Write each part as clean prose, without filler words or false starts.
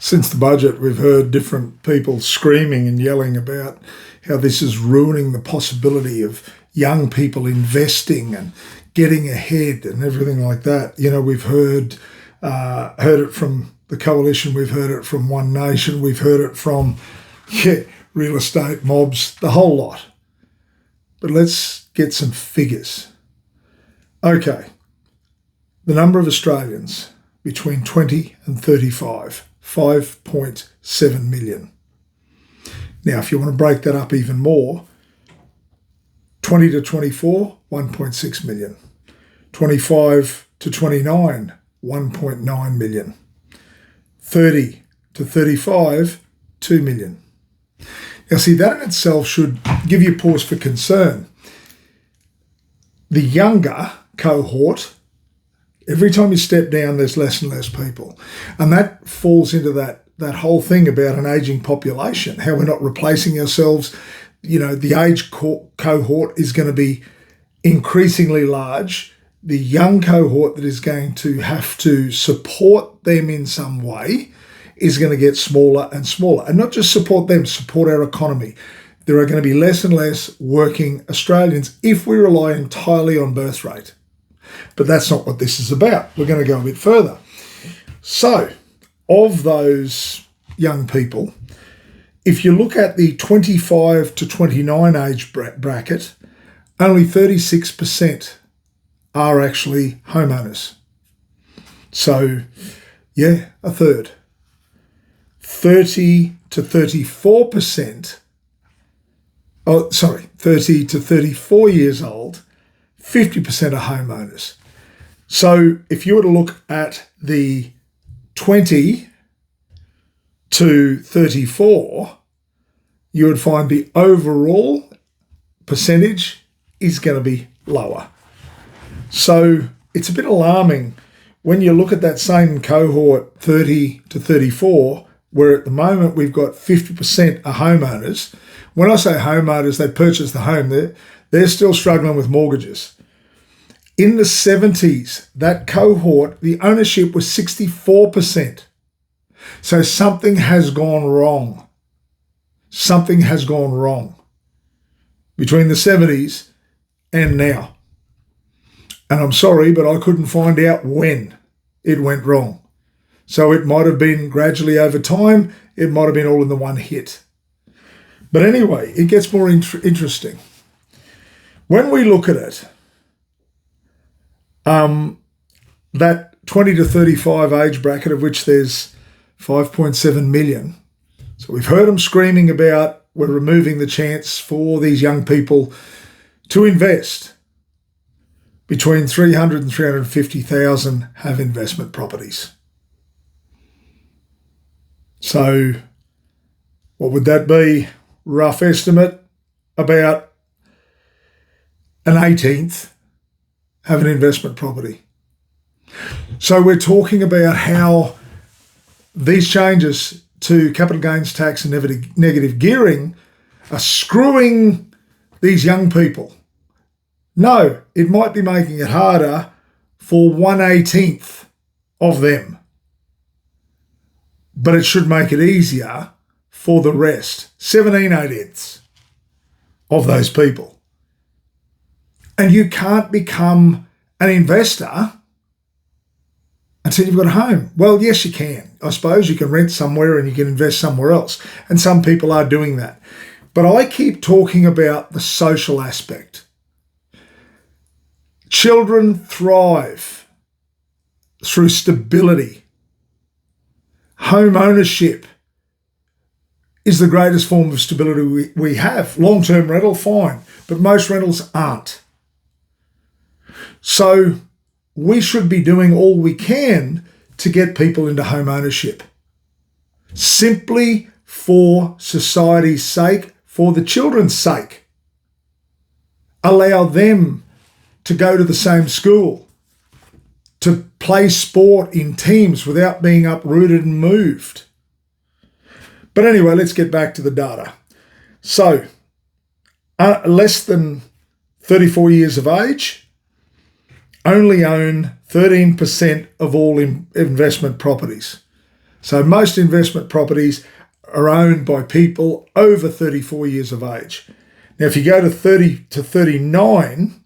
Since the budget, we've heard different people screaming and yelling about how this is ruining the possibility of young people investing and getting ahead and everything like that. You know, we've heard it from the Coalition, we've heard it from One Nation, we've heard it from real estate mobs, the whole lot. But let's get some figures. Okay, the number of Australians between 20 and 35, 5.7 million. Now, if you want to break that up even more, 20 to 24, 1.6 million. 25 to 29, 1.9 million. 30 to 35, 2 million. Now, see, that in itself should give you pause for concern. The younger cohort, every time you step down, there's less and less people. And that falls into that whole thing about an ageing population, how we're not replacing ourselves. You know, the age cohort is going to be increasingly large. The young cohort that is going to have to support them in some way is going to get smaller and smaller. And not just support them, support our economy. There are going to be less and less working Australians if we rely entirely on birth rate. But that's not what this is about. We're going to go a bit further. So, of those young people, if you look at the 25 to 29 age bracket, only 36% are actually homeowners. So, yeah, a third. 30 to 34%, 30 to 34 years old, 50% are homeowners. So if you were to look at the 20 to 34, you would find the overall percentage is going to be lower. So it's a bit alarming when you look at that same cohort, 30 to 34, where at the moment we've got 50% are homeowners. When I say homeowners, they purchase the home, they're still struggling with mortgages. In the 70s, that cohort, the ownership was 64%. So something has gone wrong. Something has gone wrong between the 70s and now. And I'm sorry, but I couldn't find out when it went wrong. So it might have been gradually over time. It might have been all in the one hit. But anyway, it gets more interesting. When we look at it, that 20 to 35 age bracket, of which there's 5.7 million. So we've heard them screaming about we're removing the chance for these young people to invest. Between 300 and 350,000 have investment properties. So what would that be? Rough estimate, about an 18th have an investment property. So we're talking about how these changes to capital gains tax and negative gearing are screwing these young people. No, it might be making it harder for 1/18 of them. But it should make it easier for the rest, 17/18 of those people. And you can't become an investor until you've got a home. Well, yes, you can. I suppose you can rent somewhere and you can invest somewhere else. And some people are doing that. But I keep talking about the social aspect. Children thrive through stability. Home ownership is the greatest form of stability we have. Long-term rental, fine, but most rentals aren't. So we should be doing all we can to get people into home ownership. Simply for society's sake, for the children's sake. Allow them to go to the same school, to play sport in teams without being uprooted and moved. But anyway, let's get back to the data. So, less than 34 years of age only own 13% of all investment properties. So most investment properties are owned by people over 34 years of age. Now, if you go to 30 to 39,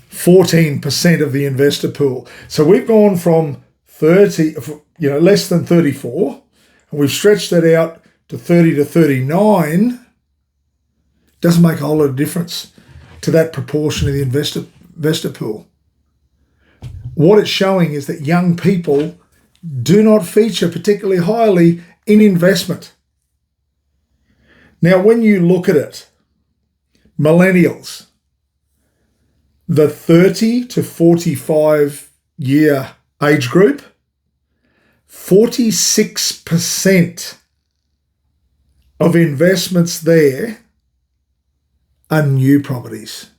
14% of the investor pool. So we've gone from 30, less than 34, and we've stretched that out to 30 to 39. Doesn't make a whole lot of difference to that proportion of the investor pool. What it's showing is that young people do not feature particularly highly in investment. Now, when you look at it, millennials, the 30 to 45 year age group, 46% of investments there are new properties.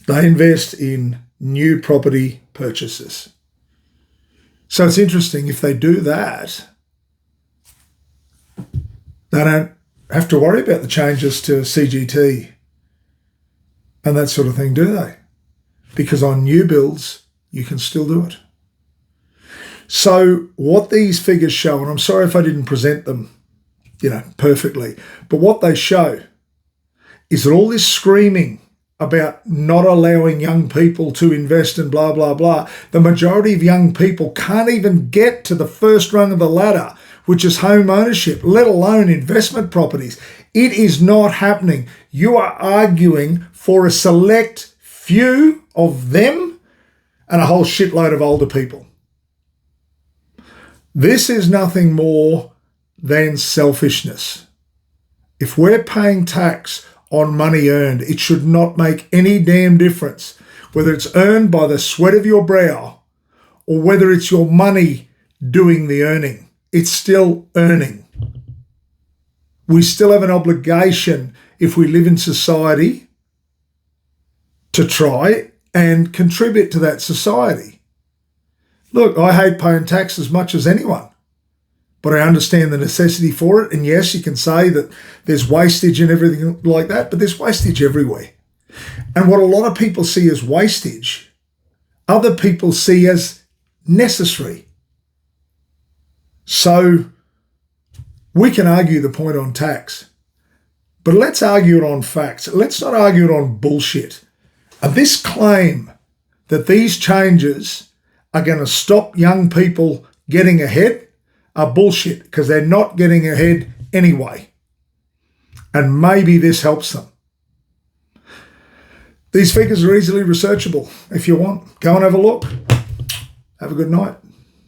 They invest in new property purchases. So it's interesting, if they do that, they don't have to worry about the changes to CGT and that sort of thing, do they? Because on new builds, you can still do it. So what these figures show, and I'm sorry if I didn't present them, perfectly, but what they show is that all this screaming about not allowing young people to invest in blah, blah, blah, the majority of young people can't even get to the first rung of the ladder, which is home ownership, let alone investment properties. It is not happening. You are arguing for a select few of them and a whole shitload of older people. This is nothing more than selfishness. If we're paying tax on money earned, it should not make any damn difference whether it's earned by the sweat of your brow or whether it's your money doing the earning. It's still earning. We still have an obligation, if we live in society, to try and contribute to that society. Look, I hate paying tax as much as anyone, but I understand the necessity for it. And yes, you can say that there's wastage and everything like that, but there's wastage everywhere. And what a lot of people see as wastage, other people see as necessary. So we can argue the point on tax, but let's argue it on facts. Let's not argue it on bullshit. And this claim that these changes are going to stop young people getting ahead are bullshit, because they're not getting ahead anyway. And maybe this helps them. These figures are easily researchable. If you want, go and have a look. Have a good night.